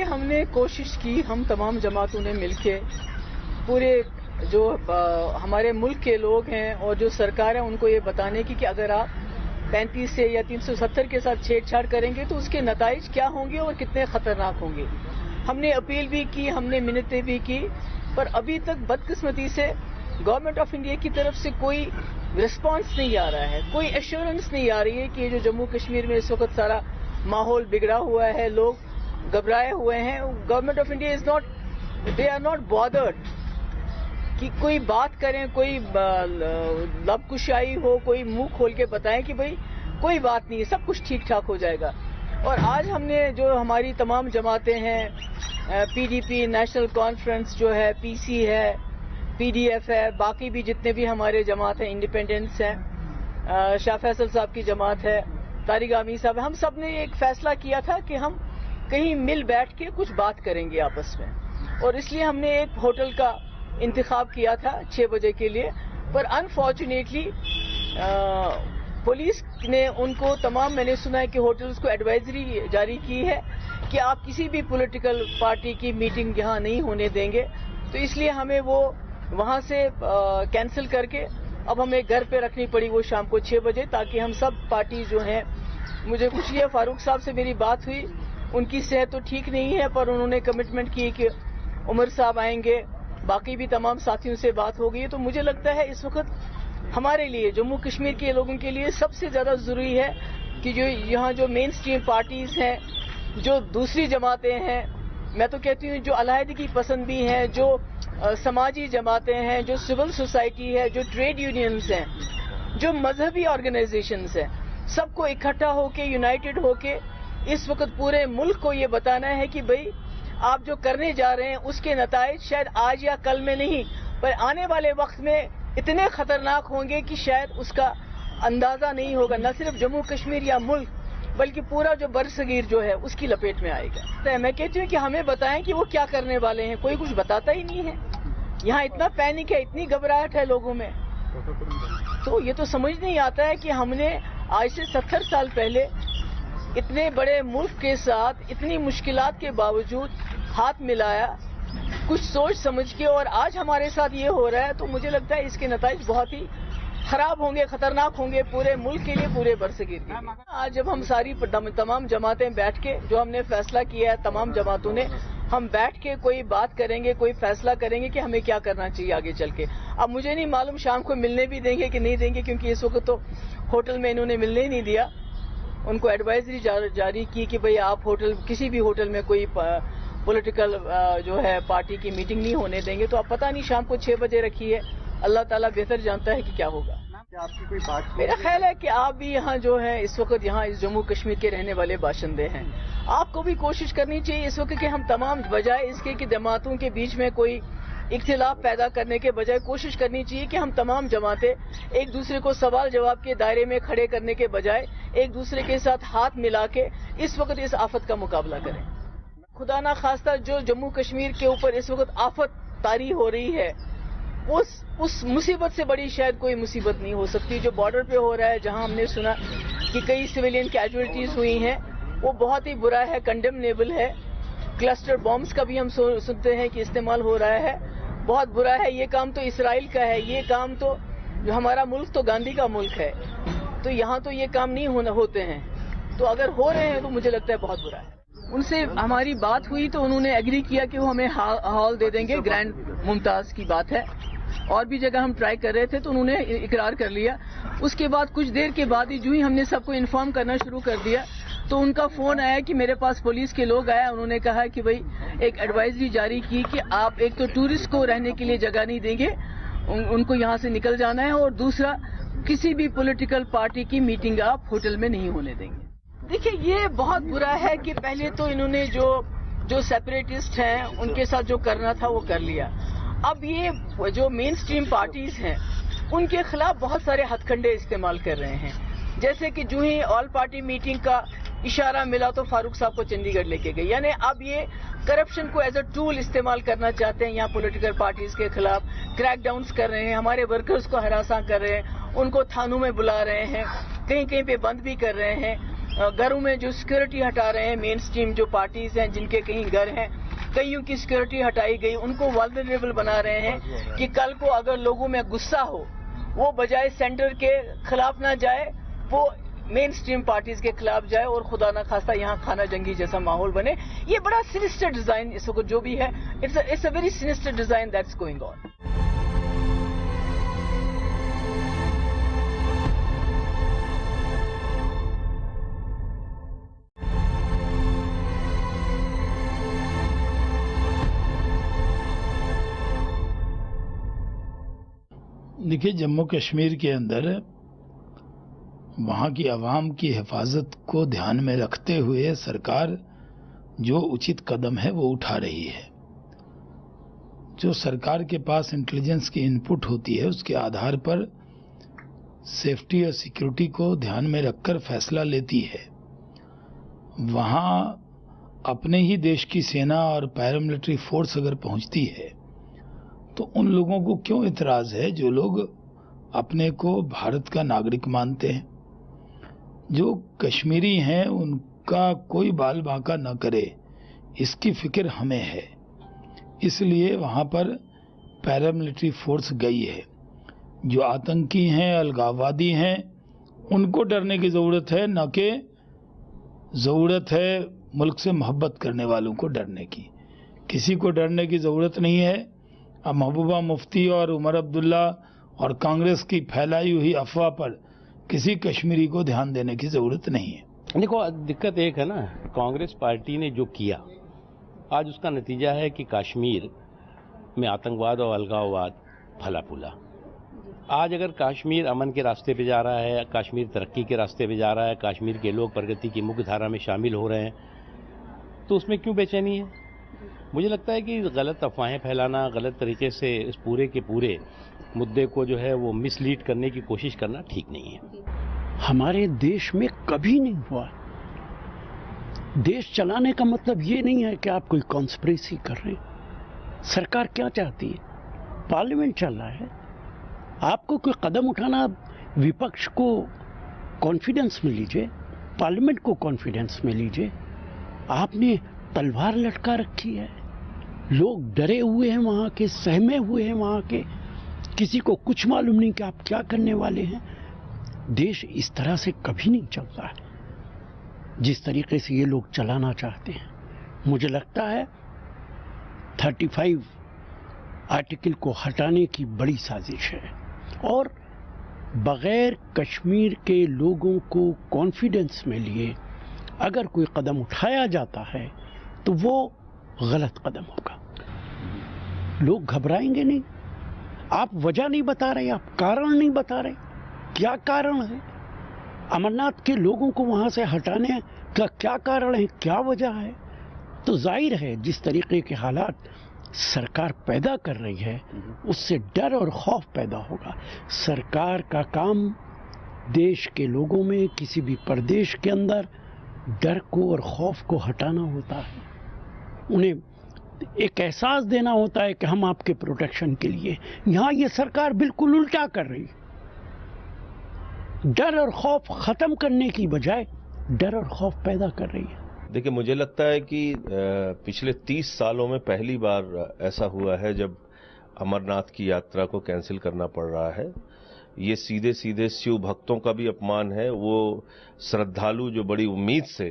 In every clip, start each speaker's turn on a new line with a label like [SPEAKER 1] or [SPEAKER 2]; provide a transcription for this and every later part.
[SPEAKER 1] देखिए, हमने कोशिश की, हम तमाम जमातों ने मिलके पूरे जो हमारे मुल्क के लोग हैं और जो सरकार है उनको ये बताने की कि अगर आप 35 से या 370 के साथ छेड़छाड़ करेंगे तो उसके नताइज क्या होंगे और कितने खतरनाक होंगे। हमने अपील भी की, हमने मिन्नतें भी की, पर अभी तक बदकिस्मती से गवर्नमेंट ऑफ इंडिया की तरफ से कोई रिस्पांस नहीं आ रहा है, कोई एश्योरेंस नहीं आ रही है कि जो जम्मू कश्मीर में इस वक्त सारा माहौल बिगड़ा हुआ है, लोग घबराए हुए हैं। Government of India is not, they are not bothered कि कोई बात करें, कोई लबकुशाई हो, कोई मुंह खोल के बताएं कि भाई कोई बात नहीं है, सब कुछ ठीक ठाक हो जाएगा। और आज हमने जो हमारी तमाम जमातें हैं, पीडीपी, नेशनल कॉन्फ्रेंस जो है, पीसी है, पीडीएफ है, बाकी भी जितने भी हमारे जमात हैं, इंडिपेंडेंस हैं, शाह फैसल साहब की जमात है, तारिक आमी साहब, हम सब ने एक फैसला किया था कि हम कहीं मिल बैठ के कुछ बात करेंगे आपस में, और इसलिए हमने एक होटल का इंतखाब किया था 6 बजे के लिए। पर अनफॉर्चुनेटली पुलिस ने उनको तमाम, मैंने सुना है कि होटल्स को एडवाइजरी जारी की है कि आप किसी भी पॉलिटिकल पार्टी की मीटिंग यहाँ नहीं होने देंगे। तो इसलिए हमें वो वहाँ से कैंसिल करके अब हमें घर पे रखनी पड़ी वो शाम को 6 बजे, ताकि हम सब पार्टी जो हैं, मुझे खुशी है फारूक साहब से मेरी बात हुई, उनकी सेहत तो ठीक नहीं है पर उन्होंने कमिटमेंट की कि उमर साहब आएंगे, बाकी भी तमाम साथियों से बात हो गई। तो मुझे लगता है इस वक्त हमारे लिए, जम्मू कश्मीर के लोगों के लिए सबसे ज्यादा जरूरी है कि जो यहाँ जो मेन स्ट्रीम पार्टीज हैं, जो दूसरी जमातें हैं, मैं तो कहती हूँ जो अलहदगी पसंद भी हैं, जो समाजी जमातें हैं, जो सिविल सोसाइटी है, जो ट्रेड यूनियंस हैं, जो मजहबी ऑर्गेनाइजेशंस हैं, सबको इकट्ठा होके, यूनाइटेड होके इस वक्त पूरे मुल्क को ये बताना है कि भाई आप जो करने जा रहे हैं उसके नताइज शायद आज या कल में नहीं, पर आने वाले वक्त में इतने खतरनाक होंगे कि शायद उसका अंदाजा नहीं होगा, न सिर्फ जम्मू कश्मीर या मुल्क बल्कि पूरा जो बरसगीर जो है उसकी लपेट में आएगा। तो मैं कहती हूँ कि हमें बताएं कि वो क्या करने वाले हैं, कोई कुछ बताता ही नहीं है। यहाँ इतना पैनिक है, इतनी घबराहट है लोगों में, तो ये तो समझ नहीं आता है कि हमने आज से 70 साल पहले इतने बड़े मुल्क के साथ इतनी मुश्किलात के बावजूद हाथ मिलाया, कुछ सोच समझ के, और आज हमारे साथ ये हो रहा है। तो मुझे लगता है इसके नताइज बहुत ही खराब होंगे, खतरनाक होंगे पूरे मुल्क के लिए, पूरे बरसगीर के लिए। आज जब हम सारी तमाम जमातें बैठ के, जो हमने फैसला किया है तमाम जमातों ने, हम बैठ के कोई बात करेंगे, कोई फैसला करेंगे कि हमें क्या करना चाहिए आगे चल के। अब मुझे नहीं मालूम शाम को मिलने भी देंगे कि नहीं देंगे, क्योंकि इस वक्त तो होटल में इन्होंने मिलने ही नहीं दिया। उनको एडवाइजरी जारी की कि भाई आप होटल, किसी भी होटल में कोई पॉलिटिकल जो है पार्टी की मीटिंग नहीं होने देंगे। तो अब पता नहीं शाम को 6 बजे रखी है, अल्लाह ताला बेहतर जानता है कि क्या होगा।
[SPEAKER 2] आपकी कोई बात?
[SPEAKER 1] मेरा ख्याल है कि आप भी यहाँ जो है इस वक्त यहाँ इस जम्मू कश्मीर के रहने वाले बाशिंदे हैं, आपको भी कोशिश करनी चाहिए इस वक्त कि हम तमाम, बजाय इसके कि जमातों के बीच में कोई इख्तिलाफ पैदा करने के बजाय, कोशिश करनी चाहिए कि हम तमाम जमातें एक दूसरे को सवाल जवाब के दायरे में खड़े करने के बजाय एक दूसरे के साथ हाथ मिला के इस वक्त इस आफत का मुकाबला करें। खुदा ना खास्ता जो जम्मू कश्मीर के ऊपर इस वक्त आफत तारी हो रही है, उस मुसीबत से बड़ी शायद कोई मुसीबत नहीं हो सकती। जो बॉर्डर पे हो रहा है, जहां हमने सुना कि कई सिविलियन कैजुअलिटीज हुई हैं, वो बहुत ही बुरा है, कंडेमनेबल है। क्लस्टर बॉम्ब्स का भी हम सुनते हैं कि इस्तेमाल हो रहा है, बहुत बुरा है। ये काम तो इसराइल का है, ये काम तो जो हमारा मुल्क तो गांधी का मुल्क है, तो यहाँ तो ये काम नहीं होते हैं। तो अगर हो रहे हैं तो मुझे लगता है बहुत बुरा है। उनसे हमारी बात हुई तो उन्होंने एग्री किया कि वो हमें हॉल दे देंगे, ग्रैंड मुमताज की बात है। और भी जगह हम ट्राई कर रहे थे तो उन्होंने इकरार कर लिया। उसके बाद कुछ देर के बाद ही जो ही हमने सबको इन्फॉर्म करना शुरू कर दिया तो उनका फोन आया कि मेरे पास पुलिस के लोग आए, उन्होंने कहा कि भाई एक एडवाइजरी जारी की कि आप एक तो टूरिस्ट को रहने के लिए जगह नहीं देंगे, उनको यहाँ से निकल जाना है, और दूसरा किसी भी पॉलिटिकल पार्टी की मीटिंग आप होटल में नहीं होने देंगे। देखिए, ये बहुत बुरा है कि पहले तो इन्होंने जो सेपरेटिस्ट हैं उनके साथ जो करना था वो कर लिया। अब ये जो मेन स्ट्रीम पार्टीज हैं उनके खिलाफ बहुत सारे हथकंडे इस्तेमाल कर रहे हैं, जैसे कि जो ही ऑल पार्टी मीटिंग का इशारा मिला तो फारूक साहब को चंडीगढ़ लेके गए। यानी अब ये करप्शन को एज अ टूल इस्तेमाल करना चाहते हैं, यहाँ पॉलिटिकल पार्टीज के खिलाफ क्रैकडाउन्स कर रहे हैं, हमारे वर्कर्स को हरासा कर रहे हैं, उनको थानों में बुला रहे हैं, कहीं कहीं पे बंद भी कर रहे हैं। घरों में जो सिक्योरिटी हटा रहे हैं, मेन स्ट्रीम जो पार्टीज हैं जिनके कहीं घर हैं, कईयों की सिक्योरिटी हटाई गई, उनको वल्नरेबल बना रहे हैं कि कल को अगर लोगों में गुस्सा हो, वो बजाय सेंटर के खिलाफ ना जाए, वो मेन स्ट्रीम पार्टीज के खिलाफ जाए और खुदा ना खास्ता यहाँ खाना जंगी जैसा माहौल बने। ये बड़ा सिनिस्टर डिजाइन इस वक्त जो भी है, it's a very sinister design that's going on.
[SPEAKER 2] देखिए, जम्मू कश्मीर के अंदर वहाँ की आवाम की हिफाजत को ध्यान में रखते हुए सरकार जो उचित कदम है वो उठा रही है। जो सरकार के पास इंटेलिजेंस की इनपुट होती है उसके आधार पर सेफ्टी और सिक्योरिटी को ध्यान में रखकर फैसला लेती है। वहाँ अपने ही देश की सेना और पैरामिलिट्री फोर्स अगर पहुंचती है तो उन लोगों को क्यों इतराज है जो लोग अपने को भारत का नागरिक मानते हैं। जो कश्मीरी हैं उनका कोई बाल बांका न करे, इसकी फिक्र हमें है। इसलिए वहाँ पर पैरामिलिट्री फोर्स गई है। जो आतंकी हैं, अलगाववादी हैं, उनको डरने की ज़रूरत है, न कि ज़रूरत है मुल्क से मोहब्बत करने वालों को डरने की। किसी को डरने की ज़रूरत नहीं है। अब महबूबा मुफ्ती और उमर अब्दुल्ला और कांग्रेस की फैलाई हुई अफवाह पर किसी कश्मीरी को ध्यान देने की जरूरत नहीं है।
[SPEAKER 3] देखो, दिक्कत एक है ना, कांग्रेस पार्टी ने जो किया आज उसका नतीजा है कि कश्मीर में आतंकवाद और अलगाववाद फला फूला। आज अगर कश्मीर अमन के रास्ते पे जा रहा है, कश्मीर तरक्की के रास्ते पे जा रहा है, कश्मीर के लोग प्रगति की मुख्य धारा में शामिल हो रहे हैं, तो उसमें क्यों बेचैनी है? मुझे लगता है कि गलत अफवाहें फैलाना, गलत तरीके से इस पूरे के पूरे मुद्दे को जो है वो मिसलीड करने की कोशिश करना ठीक नहीं है।
[SPEAKER 4] हमारे देश में कभी नहीं हुआ। देश चलाने का मतलब ये नहीं है कि आप कोई कॉन्स्पिरेसी कर रहे हैं। सरकार क्या चाहती है? पार्लियामेंट चल रहा है, आपको कोई कदम उठाना, विपक्ष को कॉन्फिडेंस में लीजिए, पार्लियामेंट को कॉन्फिडेंस में लीजिए। आपने तलवार लटका रखी है, लोग डरे हुए हैं, वहां के सहमे हुए हैं, वहां के किसी को कुछ मालूम नहीं कि आप क्या करने वाले हैं। देश इस तरह से कभी नहीं चलता है जिस तरीके से ये लोग चलाना चाहते हैं। मुझे लगता है 35 आर्टिकल को हटाने की बड़ी साजिश है और बगैर कश्मीर के लोगों को कॉन्फिडेंस में लिए अगर कोई कदम उठाया जाता है तो वो गलत कदम होगा। लोग घबराएंगे नहीं। आप वजह नहीं बता रहे, आप कारण नहीं बता रहे, क्या कारण है? अमरनाथ के लोगों को वहां से हटाने का क्या कारण है, क्या वजह है? तो जाहिर है जिस तरीके के हालात सरकार पैदा कर रही है उससे डर और खौफ पैदा होगा। सरकार का काम देश के लोगों में, किसी भी प्रदेश के अंदर डर को और खौफ को हटाना होता है। उन्हें एक एहसास देना होता है कि हम आपके प्रोटेक्शन के लिए। यहां ये सरकार बिल्कुल उल्टा कर रही है। डर और खौफ खत्म करने की बजाय डर और खौफ पैदा कर रही है।
[SPEAKER 5] देखिए, मुझे लगता है कि पिछले 30 सालों में पहली बार ऐसा हुआ है जब अमरनाथ की यात्रा को कैंसिल करना पड़ रहा है। ये सीधे सीधे शिव भक्तों का भी अपमान है। वो श्रद्धालु जो बड़ी उम्मीद से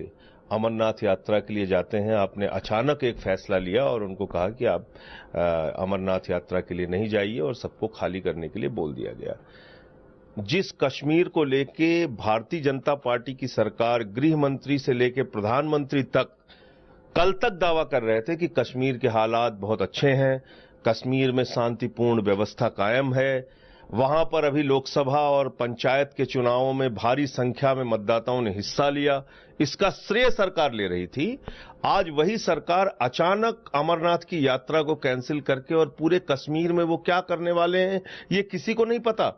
[SPEAKER 5] अमरनाथ यात्रा के लिए जाते हैं, आपने अचानक एक फैसला लिया और उनको कहा कि आप अमरनाथ यात्रा के लिए नहीं जाइए और सबको खाली करने के लिए बोल दिया गया। जिस कश्मीर को लेके भारतीय जनता पार्टी की सरकार, गृह मंत्री से लेके प्रधानमंत्री तक कल तक दावा कर रहे थे कि कश्मीर के हालात बहुत अच्छे हैं, कश्मीर में शांतिपूर्ण व्यवस्था कायम है, वहां पर अभी लोकसभा और पंचायत के चुनावों में भारी संख्या में मतदाताओं ने हिस्सा लिया, इसका श्रेय सरकार ले रही थी। आज वही सरकार अचानक अमरनाथ की यात्रा को कैंसिल करके और पूरे कश्मीर में वो क्या करने वाले हैं ये किसी को नहीं पता।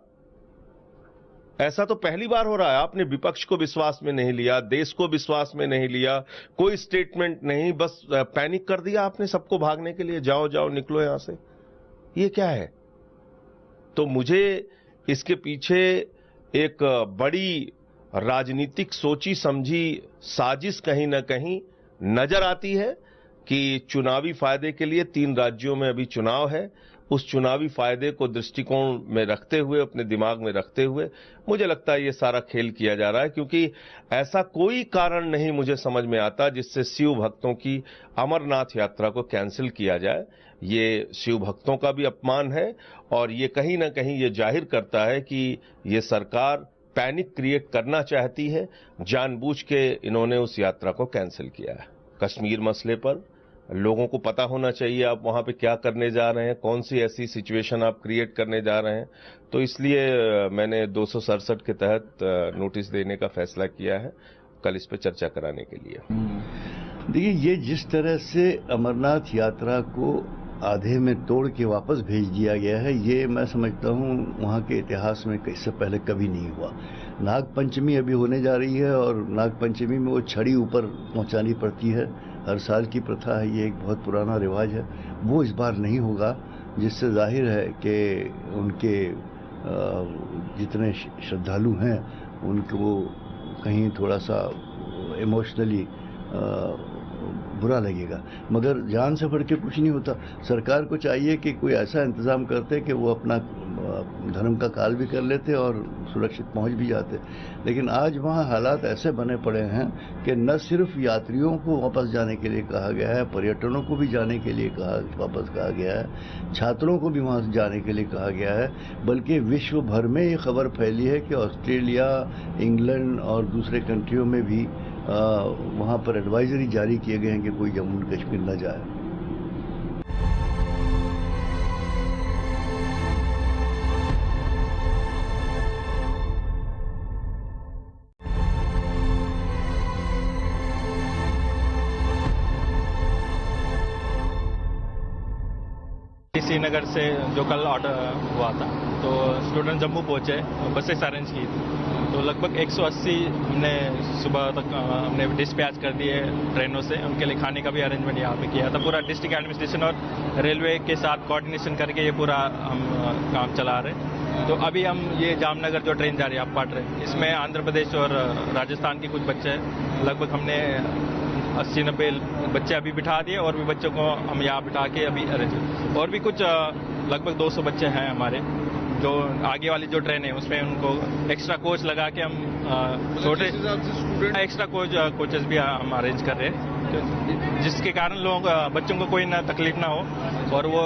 [SPEAKER 5] ऐसा तो पहली बार हो रहा है। आपने विपक्ष को विश्वास में नहीं लिया, देश को विश्वास में नहीं लिया, कोई स्टेटमेंट नहीं, बस पैनिक कर दिया आपने सबको भागने के लिए, जाओ जाओ निकलो यहां से। ये क्या है? तो मुझे इसके पीछे एक बड़ी राजनीतिक सोची समझी साजिश कहीं न कहीं नजर आती है कि चुनावी फायदे के लिए 3 राज्यों में अभी चुनाव है। उस चुनावी फायदे को दृष्टिकोण में रखते हुए, अपने दिमाग में रखते हुए मुझे लगता है ये सारा खेल किया जा रहा है, क्योंकि ऐसा कोई कारण नहीं मुझे समझ में आता जिससे शिव भक्तों की अमरनाथ यात्रा को कैंसिल किया जाए। ये शिव भक्तों का भी अपमान है और ये कहीं ना कहीं ये जाहिर करता है कि ये सरकार पैनिक क्रिएट करना चाहती है। जानबूझ के इन्होंने उस यात्रा को कैंसिल किया है। कश्मीर मसले पर लोगों को पता होना चाहिए आप वहां पे क्या करने जा रहे हैं, कौन सी ऐसी सिचुएशन आप क्रिएट करने जा रहे हैं। तो इसलिए मैंने 267 के तहत नोटिस देने का फैसला किया है, कल इस पर चर्चा कराने के लिए।
[SPEAKER 6] देखिए, ये जिस तरह से अमरनाथ यात्रा को आधे में तोड़ के वापस भेज दिया गया है, ये मैं समझता हूँ वहाँ के इतिहास में इससे पहले कभी नहीं हुआ। नाग पंचमी अभी होने जा रही है और नाग पंचमी में वो छड़ी ऊपर पहुँचानी पड़ती है, हर साल की प्रथा है, ये एक बहुत पुराना रिवाज है। वो इस बार नहीं होगा, जिससे जाहिर है कि उनके जितने श्रद्धालु हैं उनको कहीं थोड़ा सा इमोशनली बुरा लगेगा, मगर जान से बढ़ के कुछ नहीं होता। सरकार को चाहिए कि कोई ऐसा इंतज़ाम करते कि वो अपना धर्म का काल भी कर लेते और सुरक्षित पहुंच भी जाते। लेकिन आज वहाँ हालात ऐसे बने पड़े हैं कि न सिर्फ यात्रियों को वापस जाने के लिए कहा गया है, पर्यटनों को भी जाने के लिए वापस कहा गया है, छात्रों को भी वहाँ जाने के लिए कहा गया है, बल्कि विश्व भर में ये खबर फैली है कि ऑस्ट्रेलिया, इंग्लैंड और दूसरे कंट्रियों में भी वहाँ पर एडवाइजरी जारी किए गए हैं कि कोई जम्मू कश्मीर न जाए।
[SPEAKER 7] श्रीनगर से जो कल ऑर्डर हुआ था, तो स्टूडेंट जम्मू पहुंचे, बसेस अरेंज की थी, तो लगभग 180 हमने सुबह तक हमने डिस्पैच कर दिए ट्रेनों से। उनके लिए खाने का भी अरेंजमेंट यहाँ पे किया था। पूरा डिस्ट्रिक्ट एडमिनिस्ट्रेशन और रेलवे के साथ कोऑर्डिनेशन करके ये पूरा हम काम चला रहे हैं। तो अभी हम ये जामनगर जो ट्रेन जा रही है आप पाट रहे, इसमें आंध्र प्रदेश और राजस्थान के कुछ बच्चे हैं, लगभग हमने 80-90 बच्चे अभी बिठा दिए और भी बच्चों को हम यहाँ बिठा के अभी अरेंज, और भी कुछ लगभग 200 बच्चे हैं हमारे जो आगे वाली जो ट्रेन है उसमें उनको एक्स्ट्रा कोच लगा के हम छोटे एक्स्ट्रा कोचेस भी हम अरेंज कर रहे हैं, जिसके कारण बच्चों को कोई ना तकलीफ ना हो और वो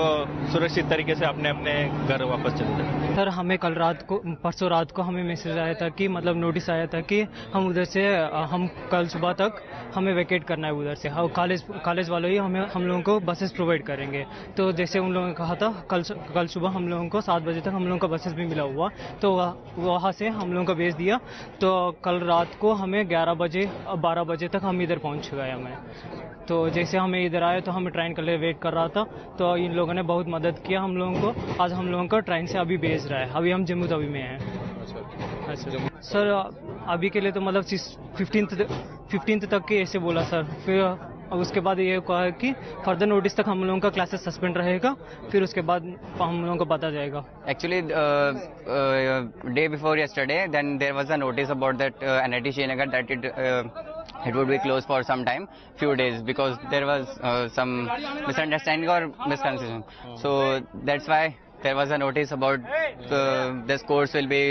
[SPEAKER 7] सुरक्षित तरीके से अपने अपने घर वापस चले जाए।
[SPEAKER 8] सर, हमें कल रात को, परसों रात को हमें मैसेज आया था कि मतलब नोटिस आया था कि हम उधर से हम कल सुबह तक हमें वैकेट करना है उधर से। हाँ, कॉलेज वालों ही हम लोगों को बसेस प्रोवाइड करेंगे। तो जैसे उन लोगों ने कहा था कल सुबह हम लोगों को 7 बजे तक हम लोगों का बसेस भी मिला हुआ, तो वहाँ से हम लोगों को भेज दिया। तो कल रात को हमें 11 बजे 12 बजे तक हम इधर पहुँच गए। हमें तो जैसे हमें इधर आए तो हमें ट्रेन के लिए वेट कर रहा था, तो इन लोगों ने बहुत मदद किया हम लोगों को। आज हम लोगों को ट्रेन से अभी भेज रहा है। अभी हम जम्मू तवी में हैं। अच्छा सर, अभी के लिए तो मतलब 15th तक के ऐसे बोला सर। फिर उसके बाद ये कहा कि फर्दर नोटिस तक हम लोगों का क्लासेस सस्पेंड रहेगा, फिर उसके बाद हम लोगों को पता जाएगा।
[SPEAKER 9] Actually, day before yesterday, then there was a notice about that NIT Srinagar that it would be closed for some time, few days, because there was some misunderstanding or misconception. So that's why there was a notice about this course will be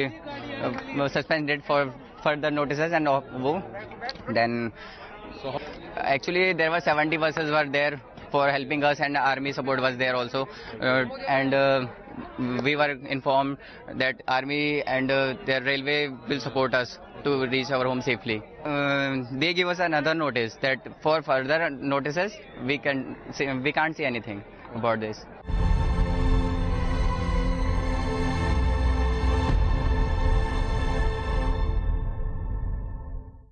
[SPEAKER 9] suspended for further notices and then. Actually, there were 70 buses were there for helping us, and army support was there also, and we were informed that army and their railway will support us to reach our home safely. They give us another notice that for further notices we can't see anything about this.